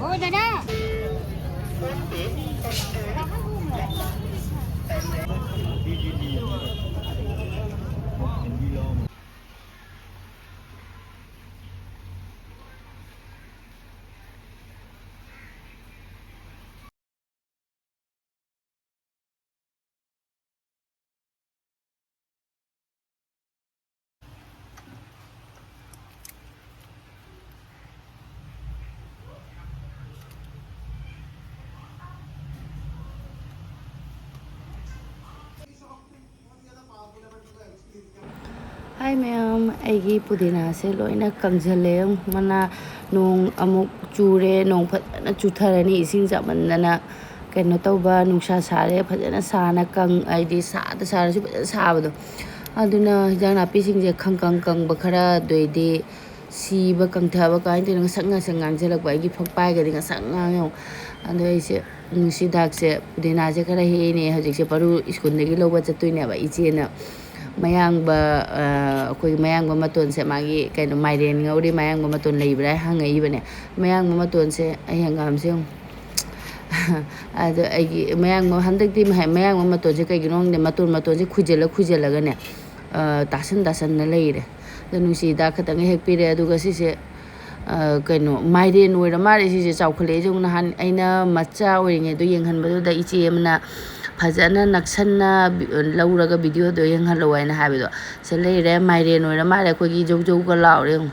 Ôi đây đó. Hi ma'am, aigi pudina se loina kangzale mana nong amuk chure nong phajana chutharani ising jamandana kaino tawba nungsa sare phajana sana kang aidi sada sara su phajana sabado aduna hijang napi singje kang bakhara doide siba kangthaba kain te sanga sangang jalak bai gi phakpai ga dinga sangang yo ando ise nungsi dak se pudina se khara he ne hajik se paru school degi loba chatuine ba ichena mayangba koi mayangba maton se magi kaino mairen ngauri mayangba maton leibra hangai bane mayangba maton se ai hangam se ado ai mayangba handakti mayangba maton se kai ginong de maton se khujela ga ne tasan na leire nusi da khatang hek pire aduga si se kaino mairen oira mare si se chaukhale jong na han aina macha oringe do yenghan badu da ichi amna fazana naksana lauraga video do yenghal loina habido se leire mairen oira mare ko gi jog ga laure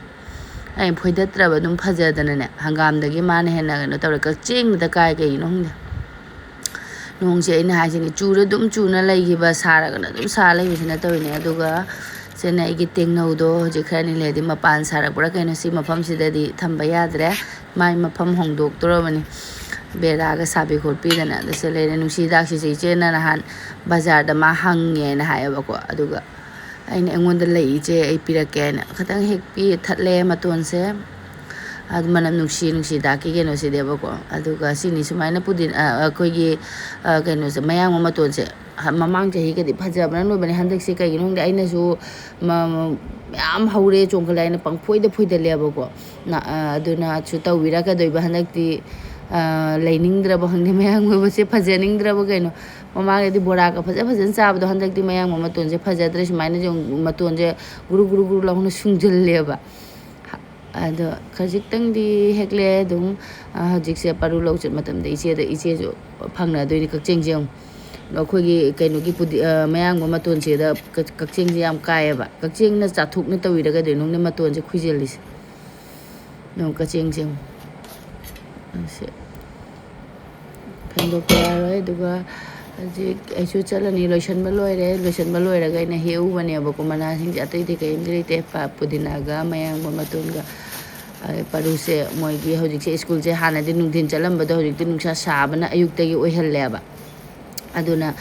ai phoidatraba dum phajadana ne hangam dagi mane hena no tawre ka ching da kai kai no hinde nong se ina hajini chura dum chuna leigiba saraga na dum sa leibisina tawine aduga sena igi tengnau do je khani ledi mapan sarak pura kaino si mafam sidadi thamba yadre mai mafam hongdok torobani beraga sabi khorpi dana da se leire nusi dak si chena na han bazar da ma hangye na hayaba ko aduga aina engonda lei je ai pirake na khatang hek pi thatle maton se ad manam nusi daki geno se deba ko aduga sini sumaina pudin koi gi kaino se mayang maton se mamang jahi ka di phajabna no bani handak se kai ginong de aina su yam haure chongkhala aina pangphoi da leba ko na aduna chu tawira ka doiba handak ti leining draba hangde mayang mo se phajaning draba kaino mamang di bora ka phajan sabdo handak ti mayang maton se phajadre sumaina jong maton je guru lahuna sungjal leba ado khajik tang di hekle dum hajik se paru lo chet matam de iche jo phangna doi ni kakcheng jeng no khogi kaino ki pudi mayang maton se da kakcheng ji yam kai ba kakcheng na chathuk na tawi daga de nong ne maton se khujelis no kakcheng jeng se phendo kya roi duga hajik aisu chalani lotion ba loi raga ina heu bane ba ko mana sing jatai de kai indri te pa pudina ga mayang maton ga paru se moi gi hojik se school je hana de nungdin chalam ba hojik de nungsa sabana ayuk tagi oihal ba aduna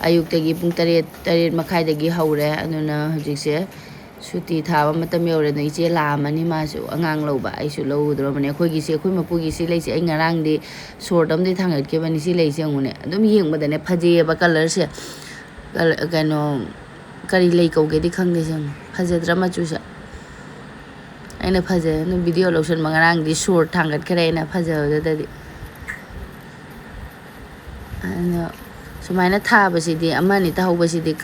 ayuk tagi pung tare makhai dagi haure aduna hojik se suti thaba matam yore na iche lamani ma su angang lo ba aisu lo dro bane khoi gi se khoi mapu gi si lei se ai ngarang di sordam di thangat ke bani si lei se ngune adum yeng ba dane phaje ba color se kaino kari lei ko ge di khangge se phaje drama chu sa aina phaje no video lotion mangarang di short thangat kare na phaje da di ana sumaina thaba si di amani ta hoba si di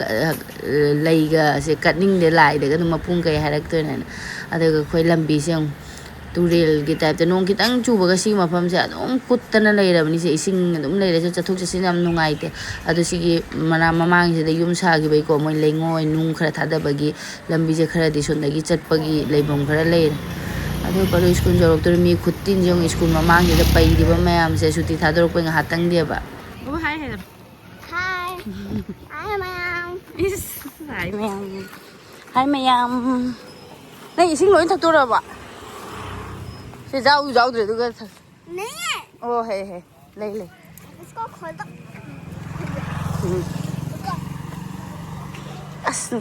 leiga se cutting de lai de ga mapung kai harak to na adaga khoi lambi se turel gi type de nong kitang chu ba ga si mafam se adum kuttana leira bani se ising adum leira se chathuk se sinam nungai te adu si gi mana mamang se de yum sa gi bai ko moi lengoi nung khara thada bagi lambi je khara di son dagi chatpagi leibom khara leir adu paru school jorok to mi khuttin jong school mamang de pai di ba mayam se suti thadorok pe nga hatang de ba oh hi Hi ma'am. Hi ma'am. Hi ma'am. Này xin lỗi thật tôi rồi bà. Sẽ rau rồi tôi cái. Nè. Oh hey. Lấy. इसको खोल दो.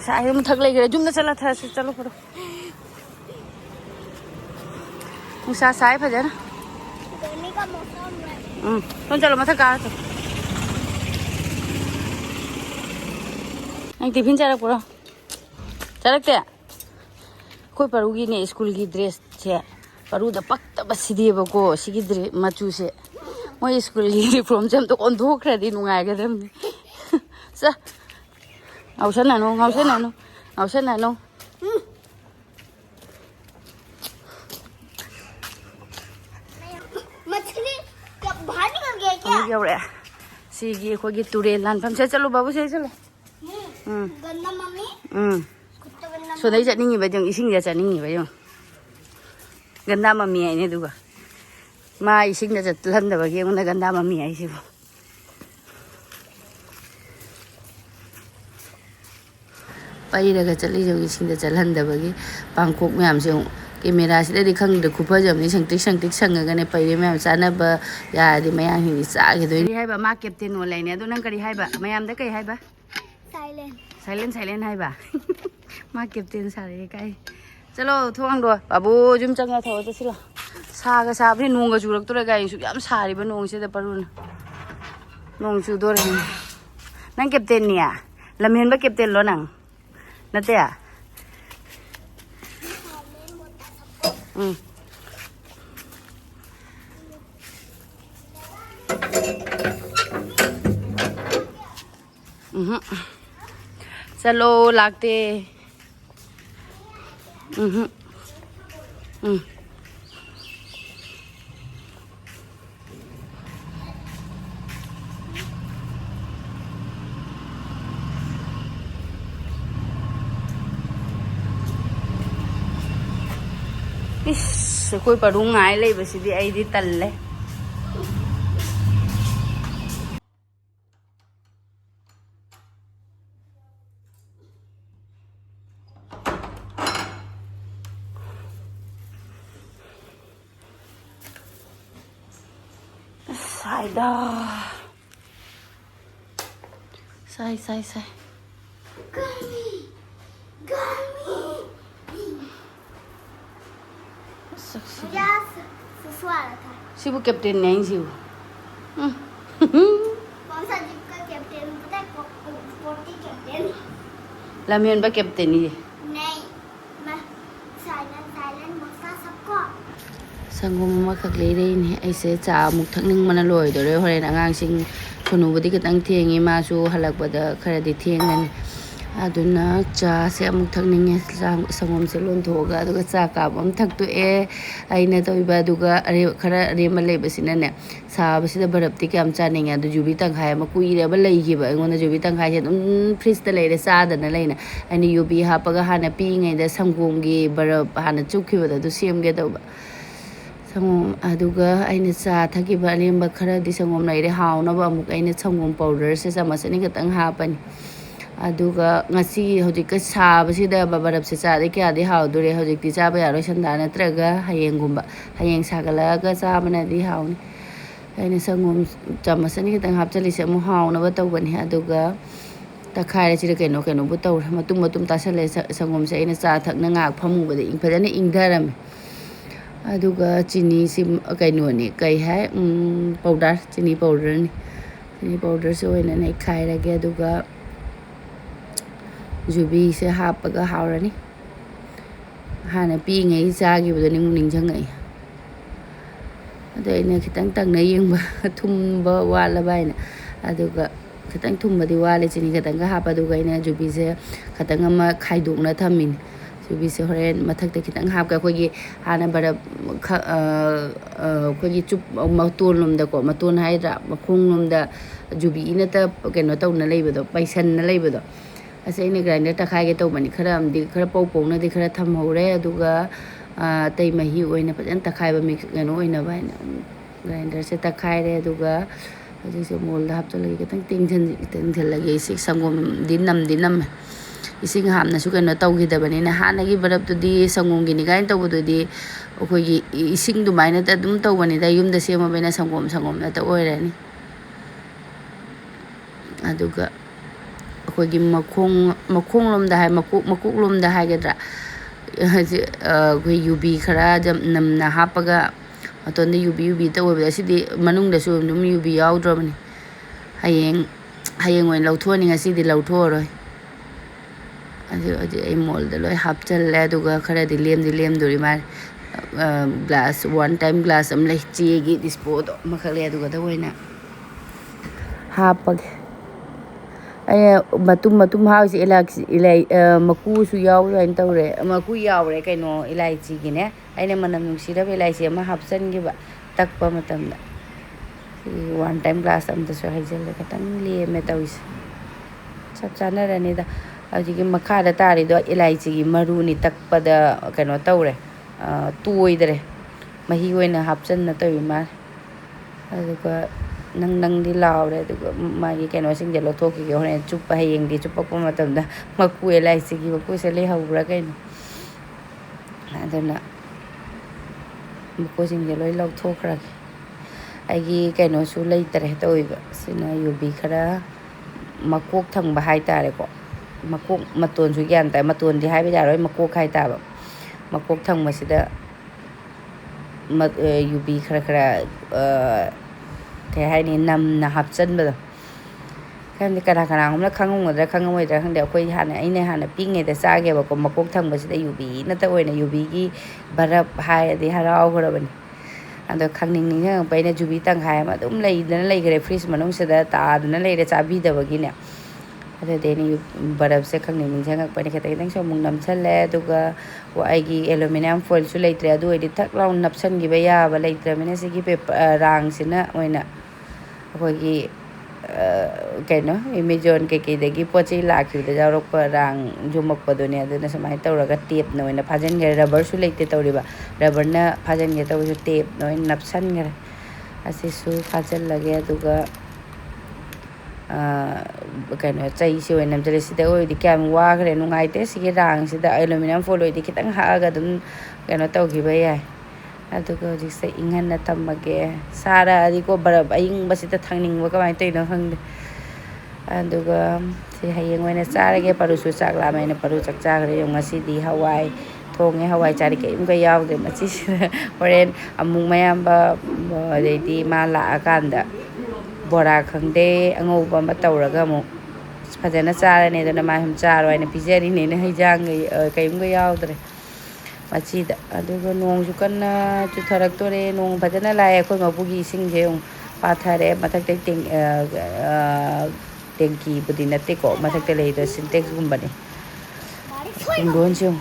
Sai हम थक लग रहे जुम ना चला था चलो पढ़ो. मुसा साई फजा ना. गर्मी का मौसम है. तुम चलो मत का तो. anh tiffin charak pura charak te koi parugi ne school ki dress che ꯄꯔꯨꯗ ꯄꯛꯇꯕꯁꯤꯗꯤꯕꯀꯣ ꯁꯤꯒꯤ ꯃꯆꯨꯁꯦ ꯃꯣꯏ ꯁ꯭ꯀꯨꯜꯒꯤ ꯌꯨꯅꯤꯐꯣꯔꯝꯁꯦ ꯑꯝꯇ ꯑꯣꯟꯊꯣꯛꯈ꯭ꯔꯗꯤ ꯅꯨꯡꯉꯥꯏꯒꯗꯕꯅꯤ ꯆꯥ ꯉꯥꯎꯁꯟꯅꯅꯨ ꯉꯥꯎꯁꯟꯅꯅꯨ ꯉꯥꯎꯁꯟꯅꯅꯨ ꯑꯃꯨꯛ ꯌꯧꯔꯛꯑꯦ ꯁꯤꯒꯤ ꯑꯩꯈꯣꯏꯒꯤ ꯇꯨꯔꯦꯜ ꯂꯥꯟꯐꯝꯁꯦ ꯆꯠꯂꯨ ꯕꯥꯕꯨꯁꯦ ꯆꯠꯂꯨ ꯁꯣꯗꯩ ꯆꯠꯅꯤꯡꯉꯤꯕ ꯌꯦꯡ ꯏꯁꯤꯡꯗ ꯆꯠꯅꯤꯡꯉꯤꯕ ꯌꯦꯡ ꯒꯟꯗꯥ ꯃꯃꯤ ꯍꯥꯏꯅꯦ ꯑꯗꯨꯒ ꯃꯥ ꯏꯁꯤꯡꯗ ꯆꯠꯍꯟꯗꯕꯒꯤ ꯑꯩꯉꯣꯟꯗ ꯒꯟꯗꯥ ꯃꯃꯤ ꯍꯥꯏꯁꯤꯕꯨ ꯄꯩꯔꯒ ꯆꯠꯂꯤꯁꯦ ꯏꯁꯤꯡꯗ ꯆꯠꯍꯟꯗꯕꯒꯤ ꯄꯥꯡꯈꯣꯛ ꯃꯌꯥꯝꯁꯦ ꯀꯦꯃꯦꯔꯥꯁꯤꯗꯗꯤ ꯈꯪꯗ꯭ꯔꯦ ꯈꯨꯐꯖꯕꯅꯤ ꯁꯪꯇꯤꯛ ꯁꯪꯉꯒꯅꯦ ꯄꯩꯔꯦ ꯃꯌꯥꯝ ꯆꯥꯅꯕ ꯌꯥꯔꯗꯤ ꯃꯌꯥꯝꯁꯤꯡꯗꯤ ꯆꯥꯈꯤꯗꯣꯏꯅꯤ ꯀꯔꯤ ꯍꯥꯏꯕ ꯃꯥ ꯀꯦꯞꯇꯦꯟ ꯑꯣ ꯂꯩꯅꯦ ꯑꯗꯣ ꯅꯪ ꯀꯔꯤ ꯍꯥꯏꯕ ꯃꯌꯥꯝꯗ ꯀꯩ ꯍꯥꯏꯕ ꯁꯥꯏꯂꯦꯟ ꯍꯥꯏꯕ ꯃꯥ ꯀꯦꯞꯇꯦꯟ ꯁꯥꯔꯛꯑꯦ ꯀꯥꯏ ꯆꯠꯂꯣ ꯊꯣꯡꯗꯣ ꯕꯥꯕꯨ ꯌꯨꯝ ꯆꯪꯉ ꯊꯧꯔ ꯆꯠꯁꯤꯜꯂꯣ ꯁꯥꯒ ꯁꯥꯕꯅꯤ ꯅꯣꯡꯒ ꯆꯨꯔꯛꯇꯣꯔꯦ ꯒꯥꯔꯤꯁꯨ ꯌꯥꯝ ꯁꯥꯔꯤꯕ ꯅꯣꯡꯁꯤꯗ ꯄꯔꯨꯅ ꯅꯣꯡ ꯆꯨꯗꯣꯔꯦ ꯅꯪ ꯀꯦꯞꯇꯦꯟꯅꯤ ꯂꯝꯍꯦꯟꯕ ꯀꯦꯞꯇꯦꯟꯂꯣ ꯅꯪ ꯅꯠꯇꯦ चलो लागते इस कोई पढ़ूंगा आए ले बस इधर आई दी तल्ले साइडा साई सिबु कैप्टन नहीं सिबु लमेनबा कैप्टन ही संगम अमखक लेरैनि ऐसे चा अमुक थक्निंगमना लोइदोरे होरेन अगांसिंग खुनुबुदि खितंग थेंगी मासु हलकपदा खरदि थेंगनि अदुना चा से अमुक थक्निंगे संगम से लोंथोगा अदुगा चा काप अम थक्तोए अइना तोइबा अदुगा अरे खरा अरेम लेबसिनाने साबसिदा बरफति काम चानिंगे अदु जुबी तंखाय अमा कुइरेबा लैगिबा अइगोना जुबी तंखाय से दुम फ्रिजदा लेरे चादना लेना अइना युबी हापगा हाना पीङैदा संगोमगी बरफ हाना चुखिबदा दु सेमगे तौबा संगोम अदुगा अइना चा थकिबा अरेमबा खरादि संगोम लैरे हाउनबा अमुक अइना संगोम पाउडर से चमचनी खतंग हापनि अदुगा ngasi hojikka sabasida babarap se chade kyade haudure hojikti chaba yaro sanda natraga hayengumba hayeng sagalaga chabana di hauni aina sangom chamasani kitang hapchalise mu hauna ba tawbani aduga takhaire chira keno bu tawre matum tasale sangom se aina cha thakna ngak phamubade ingphajana ingdharame aduga chini sim kaino ni kai hai powder chini powder se oina nei khairage aduga जुबी से हापगा हावरनी हाना पीङै चागिबदो निंजंगै अदैना खितंग तंगना येंबा थुमबा वालाबाइना अदुगा खितंग थुमबदी वाले चिनी खितंग हापा दुगा इना जुबी से खतंग अमा खाइदोंना थमिन जुबी से होरेन मथक्ते खितंग हापगा खोगी हाना बरा खोगी चुप मतोन लोमदा को मतोन हाइद्रा मखोंग लोमदा जुबी इनता केनो तौना लेबदो पैसनना लेबदो असेने ग्राइंडर तखागे तौबनी खरा अमदि खरा पौपौनदि खरा थमहौरे अदुगा तै मही ओइना फजन तखाइबा मिक्स केनो ओइना बाइना ग्राइंडर से तखाइरे अदुगा हजिसे मोल्ड हापचलगे खतंग टिंझलगे इसी संगोम दिनम इसिंग हामनासु केनो तौगिदबनिना हानागी बरफतुदि संगोमगिनि गाइन तौबदुदि ओखोगी इसिंग दुमाइना त दुम तौबनि दा युमदा सेमबैना संगोम ना त ओइरानी अदुगा अखोगी मखोंग लोमदा हाय मकुक लोमदा हायगद्रा अखोई युबी खरा जम नमना हापगा अतोंदे युबी तौबदा सिदि मनुंगदसु दुम युबी याउद्रबनि hayeng oin lauthoni ngasidi lauthoroi अदु अदु ए मोल्ड लोय हापचल ले अदुगा खरा दि लेम दori mar glass one time glass am lei chegi dispo do makhale aduga da oina hapag ay matum house ilai maku su yaw lain tawre maku yawre kaino ilai chi gine aina manam nungsira ilai chi ma hapsan gi ba takpa matam da one time glass am da so haijal ka tang le me tawis chap chana rani da aji makha da tari do ilai chi gi maru ni takpa da kaino tawre tuoidre mahi oina hapsan na tawi ma aduga nang di laure aduga magi kaino sing jalo thoki ge hone chupa hayeng di chupa ko matam da maku elai chi gi maku se le haura kaino adana maku sing jalo lau thokra agi kaino su lei tare toiba sina yubi khara makok thang ba hai tare ko makok maton su gyan ta maton di hai ba jaroi makok hai ta ba makok thang masida yubi khara cái hai ni nam na hapsan ba kan kana homla khangong da khangoi da khang de khoi hana aine hana pinge da sa ge ba ko makok thang ba sida yubi na ta oina yubi gi baraf hai de harau gora ban ando khangning ning ha pai na yubi tang hai ma dum lei da lei gre freeze manong sida ta da lei da cha bi da ba gi ne ada de ni baraf se khangning ning jang pa ni khata tang so mung nam chal le duga wa ai gi aluminum foil su lei tre adu edi thak laun napsan gi ba ya ba lei tre mena se gi pe rang sina oina ko gi kaino imagine ke de gi pochi la ki da jarok pa rang jumak pa do ne adu na samai tawraga tape no ina phajan ge rubber su lei te tawri ba rubber na phajan ge taw su tape no napsan ge asi su phajal lage duga kaino chai si oinam jale sida oi di kam wa gre nungai te si rang sida aluminum foil oi di kitang ha ga dum kaino taw gi ba ya aduga ji se ingan na tamage sara adi ko barab aing basita thangning ba kamai te no hang aduga si hayeng oina sarage paru su chak la mai na paru chak cha gre yong asi di hawai thonge hawai chari ke imga yaw de machi horen amung mayam ba de di ma la akanda bora khangde angouba ma tawraga mu phajana charane dana ma hum charo aina pijari ne ne haijang kaimga yawdre machi da aduga nong ju kanna chu tharak tore nong phajana lai khoi mabugi sing je ong pathare mathak te tengki budina te ko mathak te lei da syntax gumba ne pungdon chung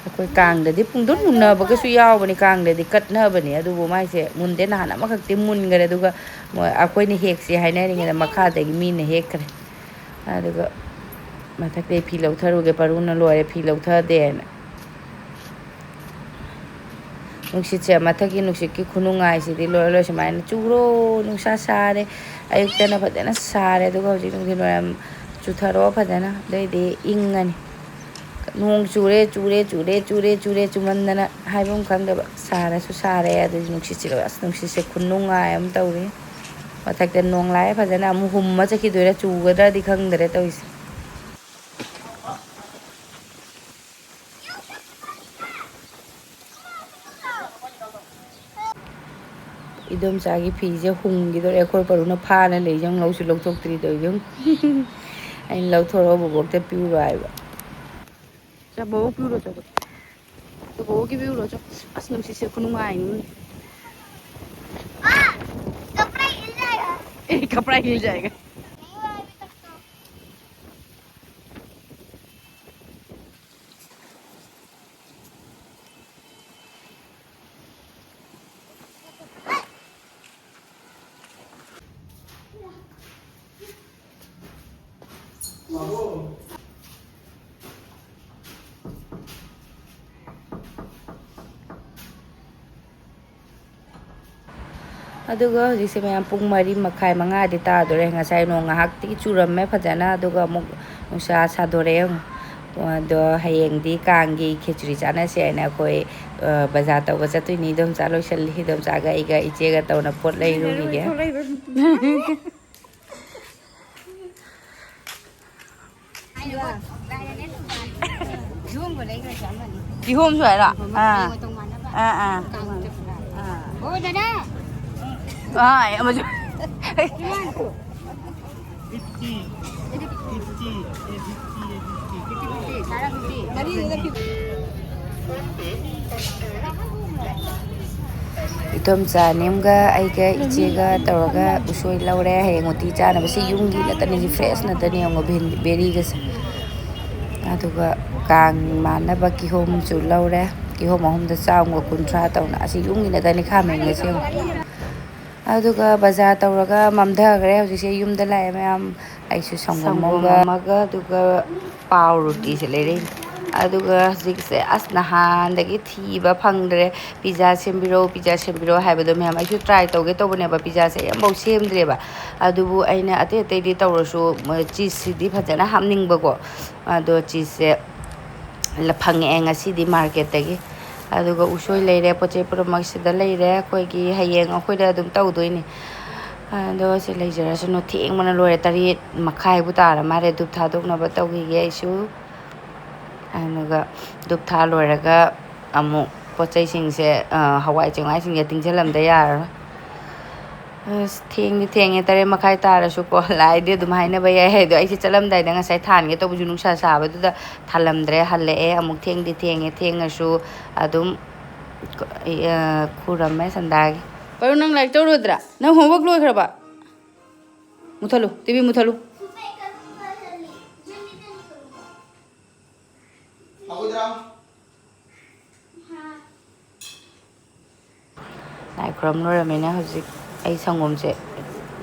akoi kang da di pungdon munna ba ka su yaw bani kang da di kat na bani adu bo mai se mun de na na ma khak te mun gare aduga akoi ni hek si haina ri ngada makha da gi min hek kare aduga mathak te phi lau tharu ge paruna loire phi lau tha de na nungsi che mathaki nungsi ki khunungai si di lo samai na churo nungsa sare ayuk te na phadana sare aduga hoji nungsi lo chu tharo phadana dei de ingani nong chure chumandana haibum khangda ba sara su sare adu nungsi chilo as nungsi se khunungai am tawri mathak te nong lai phadana am hum ma chaki doira chu gadra di khangdare tawis idom sagi phije hung gi dore khor paruna phana le jang lau su lok thok tri do jang ain lau thoro bo bok te piu rai ba cha bo piu ro cha to bo ki piu ro cha as nam si se khunu ngai ni कपड़ा हिल जाएगा कपड़ा हिल जाएगा aduga hojise mayam pung mari makhai manga di ta dore ngasai no ngahak ti churamme phajana aduga muk nusa sadore do hayeng di Kanggi khichuri chana se na koi bazaar taw ba chatui ni dom cha loisal hi dom cha ga iga iche ga taw na pot lai ru gi ge đi hôm rồi đó ôi đây đó mà Itomcha nemga aiga ichega tawraga usoi laure hayeng uti chana basi yungi natani si fresh natani ngo beri gas aduga kang mana ba ki hom chu laure ki hom hom da chaung ko kuntra tawna asi yungi natani khameng se aduga bazaar tawraga mamda gare hoji se yumda lai mayam aisu sangom maga aduga paw roti se lere aduga jikse asnahan dagi thiba phangdre pizza sembiro haibado mayam aisu try toge tobone ba pizza se yam bau semdre ba adubu aina ate di tawrasu cheese di phajana hamning ba ko ado cheese la phange ngasi di market dagi aduga usoi leire poche promak sida leire koi gi hayeng akoi da dum tawdoini ado se leijara sunu thieng mana lore tari makhai bu tara mare dup thadok na ba tawgi ge isu anuga dup tha loraga amu pochai sing se hawai chengai sing ya tingjalam da yar thieng tare makhai tara su ko lai de dum haina ba ya he do ai se chalam dai da ngasai than ge to bu junung sa ba du da thalamdre halle e amuk thieng asu adum kurame sandagi paru nang like tawrodra nang homework loi khraba muthalu tv muthalu lai kram noramena hojik ai sangom se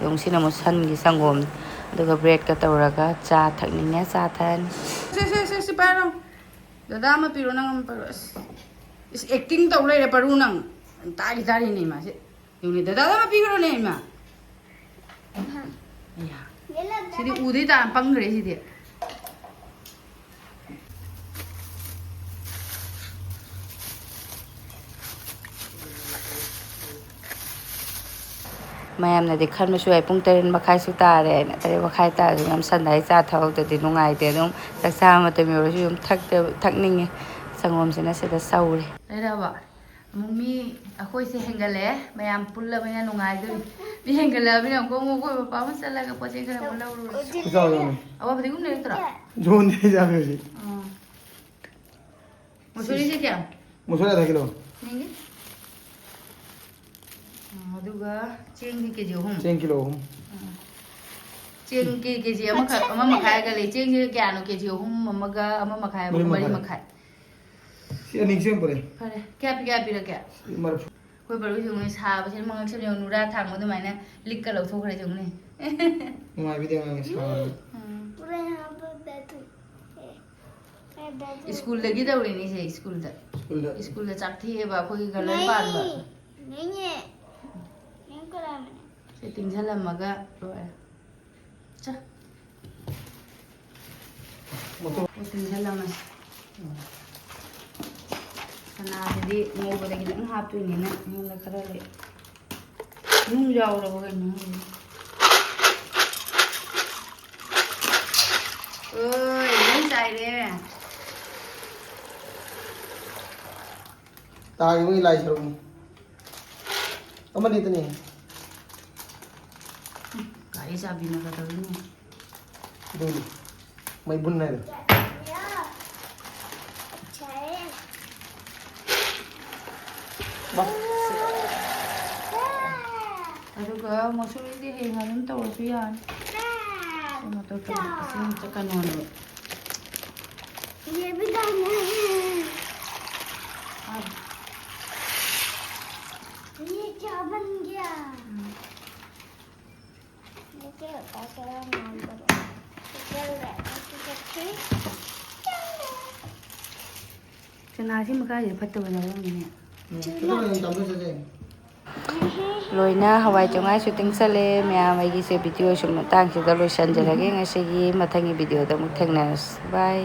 yongsin amu san gi sangom aduga bread ka tawraga cha thakninga cha than se paro dada ma piro nang paro is acting taw lai paru nang tari nei ma se yuni dada ma piro nei ma ya sidi udai ta pangre sidi mayamna de khan masu ai pung taren makhai su tare na tare makhai ta yam sandai cha thau te di nungai te dum taksa ma te mero su thakning sangom sina se da sauri era ba mummi akoi se hengale mayam pulla bena nungai du bi hengala bina ko mo ko pa ma sala ga poche kara bola ru awa badi gun ne tra जोन दे जावे जी musuri se kya मुसरा था kilo ningi aduga cheng ki kg hum 10 kilo cheng ki kg ama makhai ga le cheng je kya no kg hum amaga ama makhai mari makhai सी अनिक से परे fare kya pi ra kya मर koi baru jung ne sa ba chen mangal sem yong nura thang mo du mai na lik ka lo thok khare jung ne my भी देंगे सा पूरा यहाँ पर बैठो स्कूल लगी दौड़ी नहीं से स्कूल दा चक थी बा कोई गलन पान बा नहीं है नहीं करा मैंने से tingjalam maga loe cha मोतो tingjalam mas kana di mo ba lagi nang hap tu ni na nang la khara le nung jaw ra ba ni oi nang sai de ताई वही लाई सरो अमन इतने kai sabi na ka tawin ni दूर मैं बुनना है चाय बस aduga mosuri di he ngalun taw su yan mo to ka sin ta kanon ये भी गाना है ये क्या बन गया ये क्या होता है नाम करो चल रहा है kana si maka je phatta ba na ni कितना तब से जाए loina hawai chongai shooting sale mya mai gi se video sum tang se da lo shan jara ge ngai se gi mathangi video da mu thengna bye